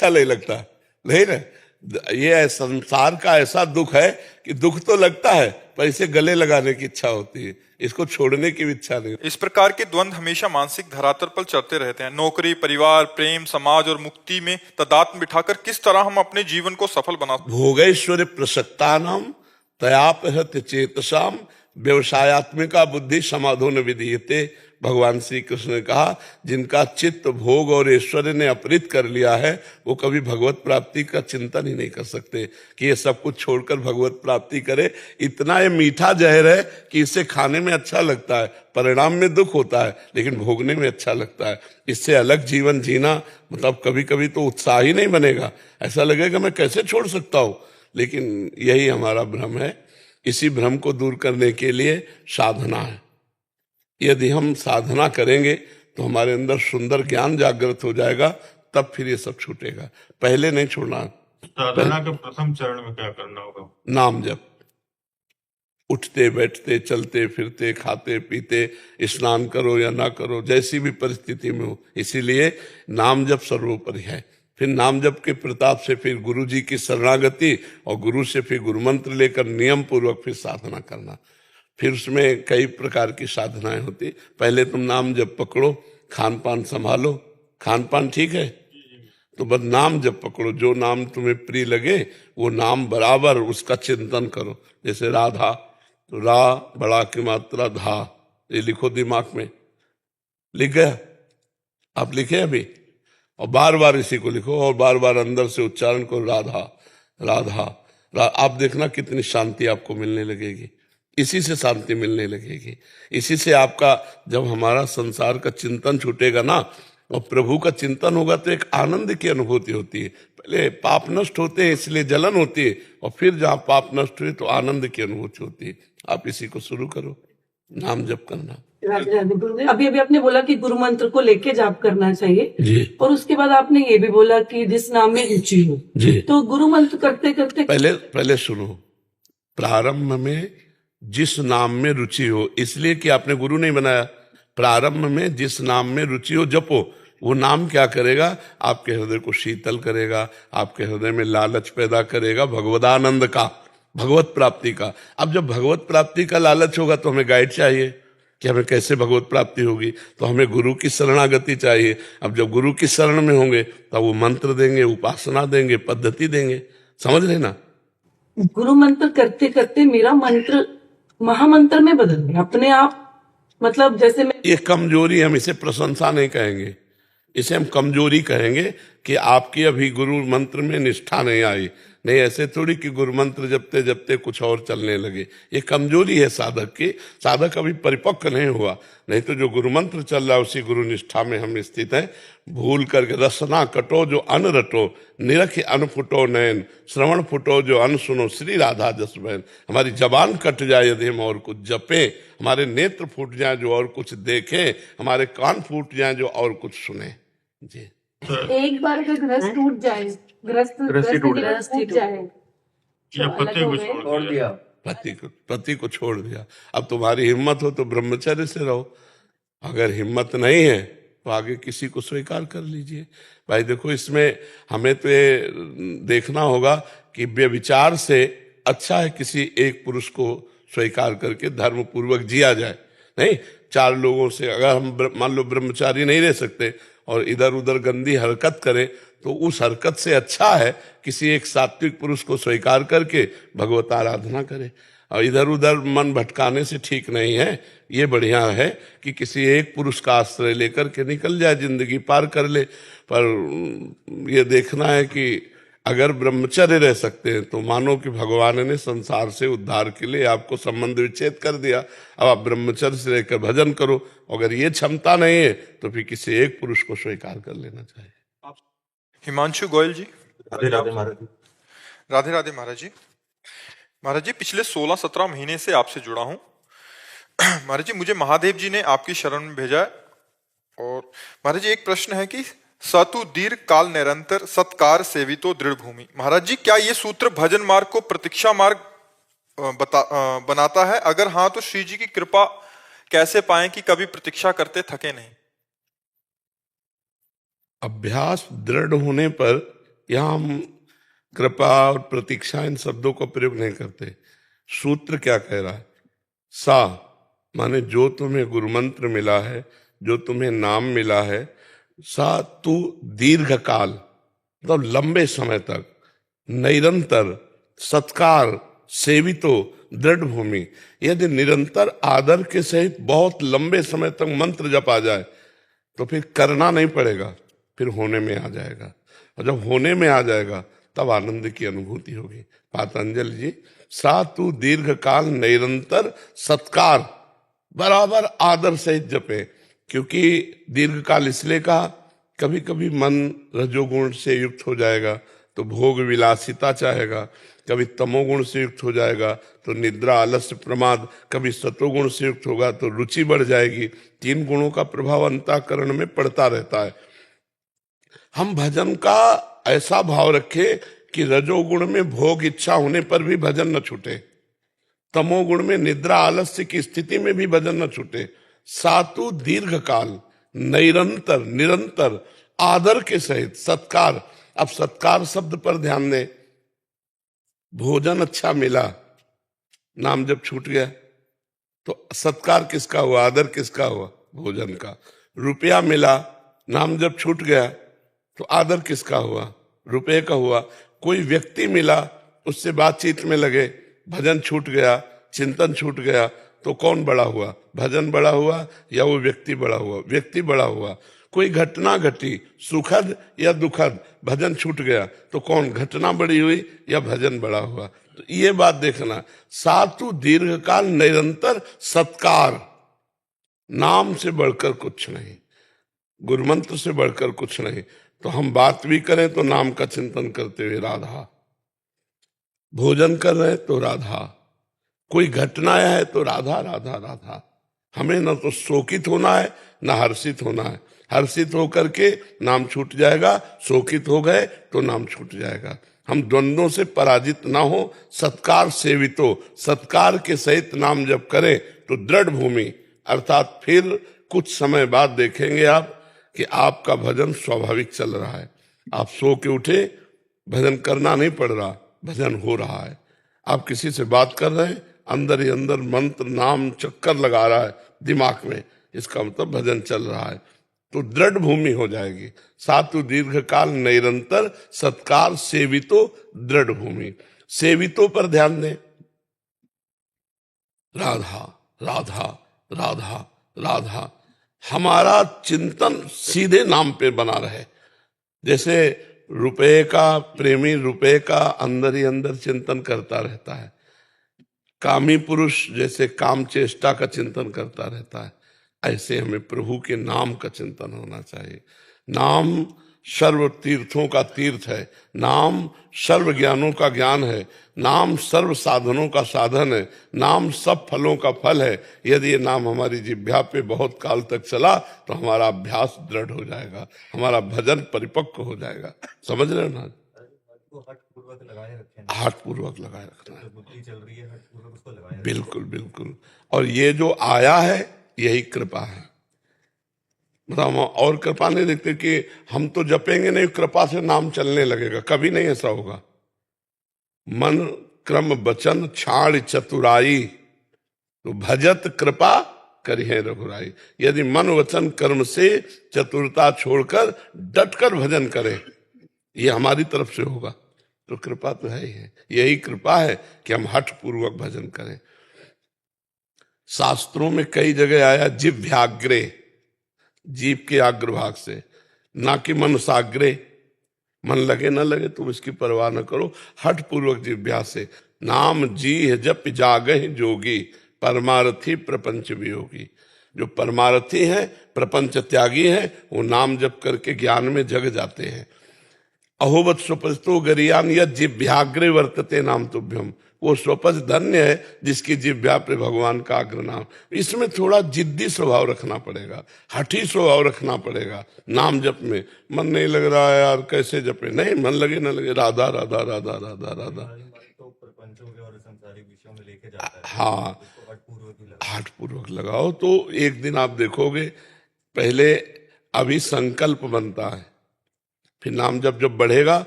अच्छा नहीं लगता, नहीं ना। ये संसार का ऐसा दुख है कि दुख तो लगता है पर इसे गले लगाने की इच्छा होती है, इसको छोड़ने की भी इच्छा नहीं। इस प्रकार के द्वंद्व हमेशा मानसिक धरातल पर चलते रहते हैं। नौकरी, परिवार, प्रेम, समाज और मुक्ति में तादात्म्य बिठाकर किस तरह हम अपने जीवन को सफल बना। भोगैश्वर्य प्रसक्तानाम तयापहत चेतसाम व्यवसायत्मिका बुद्धि समाधो न विधीयते। भगवान श्री कृष्ण ने कहा जिनका चित्त भोग और ऐश्वर्य ने अपहृत कर लिया है वो कभी भगवत प्राप्ति का चिंतन ही नहीं कर सकते कि ये सब कुछ छोड़कर भगवत प्राप्ति करे। इतना ये मीठा जहर है कि इसे खाने में अच्छा लगता है, परिणाम में दुख होता है, लेकिन भोगने में अच्छा लगता है। इससे अलग जीवन जीना मतलब कभी कभी तो उत्साह ही नहीं बनेगा, ऐसा लगेगा मैं कैसे छोड़ सकता हूं। लेकिन यही हमारा भ्रम है। इसी भ्रम को दूर करने के लिए साधना है। यदि हम साधना करेंगे तो हमारे अंदर सुंदर ज्ञान जागृत हो जाएगा, तब फिर ये सब छूटेगा, पहले नहीं छोड़ना। साधना के प्रथम चरण में क्या करना होगा? नाम जप। उठते बैठते चलते फिरते खाते पीते स्नान करो या ना करो, जैसी भी परिस्थिति में हो, इसीलिए नाम जप सर्वोपरि है। फिर नाम जप के प्रताप से फिर गुरु जी की शरणागति और गुरु से फिर गुरु मंत्र लेकर नियम पूर्वक फिर साधना करना। फिर उसमें कई प्रकार की साधनाएं होती। पहले तुम नाम जप पकड़ो, खान पान संभालो। खान पान ठीक है तो बस नाम जप पकड़ो, जो नाम तुम्हें प्रिय लगे वो नाम बराबर उसका चिंतन करो। जैसे राधा, तो रा बड़ा की मात्रा धा, ये लिखो दिमाग में। लिख गया? आप लिखे अभी? और बार बार इसी को लिखो और बार बार अंदर से उच्चारण करो, राधा राधा आप देखना कितनी शांति आपको मिलने लगेगी। इसी से शांति मिलने लगेगी। इसी से आपका जब हमारा संसार का चिंतन छूटेगा ना और प्रभु का चिंतन होगा तो एक आनंद की अनुभूति होती है। पहले पाप नष्ट होते हैं इसलिए जलन होती है, और फिर जहां पाप नष्ट हुए तो आनंद की अनुभूति होती है। आप इसी को शुरू करो, नाम जप करना। राधे राधे गुरुदेव, अभी अभी आपने बोला कि गुरु मंत्र को लेके जाप करना चाहिए जी, और उसके बाद आपने ये भी बोला कि जिस नाम में रुचि हो जी। तो गुरु मंत्र करते करते पहले सुनो, प्रारंभ में जिस नाम में रुचि हो, इसलिए कि आपने गुरु नहीं बनाया। प्रारंभ में जिस नाम में रुचि हो जपो। वो नाम क्या करेगा? आपके हृदय को शीतल करेगा, आपके हृदय में लालच पैदा करेगा भगवदानंद का, भगवत प्राप्ति का। अब जब भगवत प्राप्ति का लालच होगा तो हमें गाइड चाहिए कि हमें कैसे भगवत प्राप्ति होगी, तो हमें गुरु की शरणागति चाहिए। अब जब गुरु की शरण में होंगे तो वो मंत्र देंगे, उपासना देंगे, पद्धति देंगे। समझ रहे ना? गुरु मंत्र करते करते मेरा मंत्र महामंत्र में बदल गया अपने आप। मतलब जैसे मैं ये कमजोरी, हम इसे प्रशंसा नहीं कहेंगे, इसे हम कमजोरी कहेंगे कि आपकी अभी गुरु मंत्र में निष्ठा नहीं आई। नहीं, ऐसे थोड़ी कि गुरु मंत्र जपते जपते कुछ और चलने लगे। ये कमजोरी है साधक की। साधक अभी परिपक्व नहीं हुआ। नहीं तो जो गुरु मंत्र चल रहा है उसी गुरु निष्ठा में हम स्थित हैं। भूल करके रसना कटो जो अन रटो, निरख अन फुटो नयन, श्रवण फुटो जो अन सुनो, श्री राधा जस बहन। हमारी जबान कट जाए यदि हम और कुछ जपे, हमारे नेत्र फूट जाए जो और कुछ देखें, हमारे कान फूट जाए जो और कुछ सुने। जी, एक बार अगर ग्रस्त टूट जाए, गृहस्थी टूट जाए या तो पति अलग को हो गए। छोड़ दिया, पति को छोड़ दिया। अब तुम्हारी हिम्मत हो तो ब्रह्मचर्य से रहो, अगर हिम्मत नहीं है तो आगे किसी को स्वीकार कर लीजिए। भाई देखो, इसमें हमें तो ये देखना होगा कि व्यभिचार से अच्छा है किसी एक पुरुष को स्वीकार करके धर्म पूर्वक जिया जाए। नहीं, चार लोगों से अगर हम मान लो ब्रह्मचारी नहीं रह सकते और इधर उधर गंदी हरकत करें तो उस हरकत से अच्छा है किसी एक सात्विक पुरुष को स्वीकार करके भगवत आराधना करे। और इधर उधर मन भटकाने से ठीक नहीं है। ये बढ़िया है कि किसी एक पुरुष का आश्रय लेकर के निकल जाए, जिंदगी पार कर ले। पर ये देखना है कि अगर ब्रह्मचर्य रह सकते हैं तो मानो कि भगवान ने संसार से उद्धार के लिए आपको संबंध विच्छेद कर दिया। अब आप ब्रह्मचर्य से रहकर भजन करो। अगर ये क्षमता नहीं है तो फिर किसी एक पुरुष को स्वीकार कर लेना चाहिए। हिमांशु गोयल जी। राधे राधे महाराज जी। राधे राधे महाराज जी। महाराज जी, पिछले 16-17 महीने से आपसे जुड़ा हूं। महाराज जी, मुझे महादेव जी ने आपकी शरण में भेजा है। और महाराज जी, एक प्रश्न है कि सतु दीर्घ काल निरंतर सत्कार सेवितो दृढ़ भूमि। महाराज जी, क्या ये सूत्र भजन मार्ग को प्रतीक्षा मार्ग बनाता है? अगर हाँ तो श्री जी की कृपा कैसे पाएं कि कभी प्रतीक्षा करते थके नहीं? अभ्यास दृढ़ होने पर यहाँ हम कृपा और प्रतीक्षा इन शब्दों का प्रयोग नहीं करते। सूत्र क्या कह रहा है? सा माने जो तुम्हें गुरु मंत्र मिला है, जो तुम्हें नाम मिला है, सा तू दीर्घ काल मतलब लंबे समय तक, निरंतर, सत्कार, सेवितो, दृढ़ भूमि। यदि निरंतर आदर के सहित बहुत लंबे समय तक मंत्र जप आ जाए तो फिर करना नहीं पड़ेगा, फिर होने में आ जाएगा, और जब होने में आ जाएगा तब आनंद की अनुभूति होगी। पातंजलि जी, सा तू दीर्घ काल निरंतर सत्कार बराबर आदर सहित जपे। क्योंकि दीर्घ काल इसलिए कहा, कभी कभी मन रजोगुण से युक्त हो जाएगा तो भोग विलासिता चाहेगा, कभी तमोगुण से युक्त हो जाएगा तो निद्रा, आलस्य, प्रमाद, कभी सतोगुण से युक्त होगा तो रुचि बढ़ जाएगी। तीन गुणों का प्रभाव अंतःकरण में पड़ता रहता है। हम भजन का ऐसा भाव रखें कि रजोगुण में भोग इच्छा होने पर भी भजन न छूटे, तमोगुण में निद्रा आलस्य की स्थिति में भी भजन न छूटे। सातु दीर्घ काल निरंतर, निरंतर आदर के सहित सत्कार। अब सत्कार शब्द पर ध्यान दें। भोजन अच्छा मिला, नाम जब छूट गया तो सत्कार किसका हुआ, आदर किसका हुआ? भोजन का। रुपया मिला, नाम जब छूट गया तो आदर किसका हुआ? रुपये का हुआ। कोई व्यक्ति मिला, उससे बातचीत में लगे, भजन छूट गया, चिंतन छूट गया तो कौन बड़ा हुआ? भजन बड़ा हुआ या वो व्यक्ति बड़ा हुआ? व्यक्ति बड़ा हुआ। कोई घटना घटी, सुखद या दुखद, भजन छूट गया तो कौन? घटना बड़ी हुई या भजन बड़ा हुआ? तो ये बात देखना। सातु दीर्घकाल निरंतर सत्कार, नाम से बढ़कर कुछ नहीं, गुरुमंत्र से बढ़कर कुछ नहीं। तो हम बात भी करें तो नाम का चिंतन करते हुए राधा, भोजन कर रहे तो राधा, कोई घटना है तो राधा राधा राधा। हमें न तो शोकित होना है न हर्षित होना है। हर्षित होकर के नाम छूट जाएगा, शोकित हो गए तो नाम छूट जाएगा। हम द्वंद्वों से पराजित ना हो, सत्कार सेवितो, सत्कार के सहित नाम जब करें तो दृढ़ भूमि, अर्थात फिर कुछ समय बाद देखेंगे आप कि आपका भजन स्वाभाविक चल रहा है। आप सो के उठे, भजन करना नहीं पड़ रहा, भजन हो रहा है। आप किसी से बात कर रहे हैं, अंदर ही अंदर मंत्र नाम चक्कर लगा रहा है दिमाग में, इसका मतलब भजन चल रहा है। तो दृढ़ भूमि हो जाएगी। सातु दीर्घ काल निरंतर सत्कार सेवितो दृढ़ भूमि। सेवितो पर ध्यान दें। राधा राधा राधा राधा, हमारा चिंतन सीधे नाम पे बना रहे। जैसे रुपए का प्रेमी रुपए का अंदर ही अंदर चिंतन करता रहता है, कामी पुरुष जैसे काम चेष्टा का चिंतन करता रहता है, ऐसे हमें प्रभु के नाम का चिंतन होना चाहिए। नाम सर्व तीर्थों का तीर्थ है, नाम सर्व ज्ञानों का ज्ञान है, नाम सर्व साधनों का साधन है, नाम सब फलों का फल है। यदि ये नाम हमारी जिह्वा पे बहुत काल तक चला तो हमारा अभ्यास दृढ़ हो जाएगा, हमारा भजन परिपक्व हो जाएगा। समझ रहे हो ना? हठपूर्वक लगाए रखें, हठपूर्वक लगाए रखना है। बुद्धि चल रही है, हठपूर्वक उसको लगाए बिल्कुल बिल्कुल। और ये जो आया है यही कृपा है। मतलब हम और कृपा नहीं देखते कि हम तो जपेंगे नहीं, कृपा से नाम चलने लगेगा, कभी नहीं ऐसा होगा। मन क्रम वचन छाड़ चतुराई तो भजत कृपा करिहे रघुराई। यदि मन वचन कर्म से चतुरता छोड़कर डटकर भजन करे, ये हमारी तरफ से होगा तो कृपा तो है ही है। यही कृपा है कि हम हठ पूर्वक भजन करें। शास्त्रों में कई जगह आया जिह्वाग्रे, जीव के अग्रभाग से, ना कि मन साग्रे। मन लगे न लगे तुम इसकी परवाह न करो, हठ पूर्वक जिह्वा से। नाम जी जप जागहि जोगी, परमार्थी प्रपंच वियोगी। जो परमार्थी है, प्रपंच त्यागी है, वो नाम जप करके ज्ञान में जग जाते हैं। अहोवत स्वपस्तो गरियान यद जिह्वाग्रे वर्तते नाम तुभ्यम। वो स्वपच धन्य है जिसकी जिह्वा पे भगवान का अग्र नाम। इसमें थोड़ा जिद्दी स्वभाव रखना पड़ेगा, हठी स्वभाव रखना पड़ेगा। नाम जप में मन नहीं लग रहा है यार, कैसे जपे? नहीं, मन लगे न लगे, राधा राधा राधा राधा राधा। तो प्रपंचों के और सांसारिक विषयों में लेके जाता है। हाँ, उसको हठपूर्वक ही लगाए। हठपूर्वक लगाओ तो एक दिन आप देखोगे, पहले अभी संकल्प बनता है, फिर नाम जब बढ़ेगा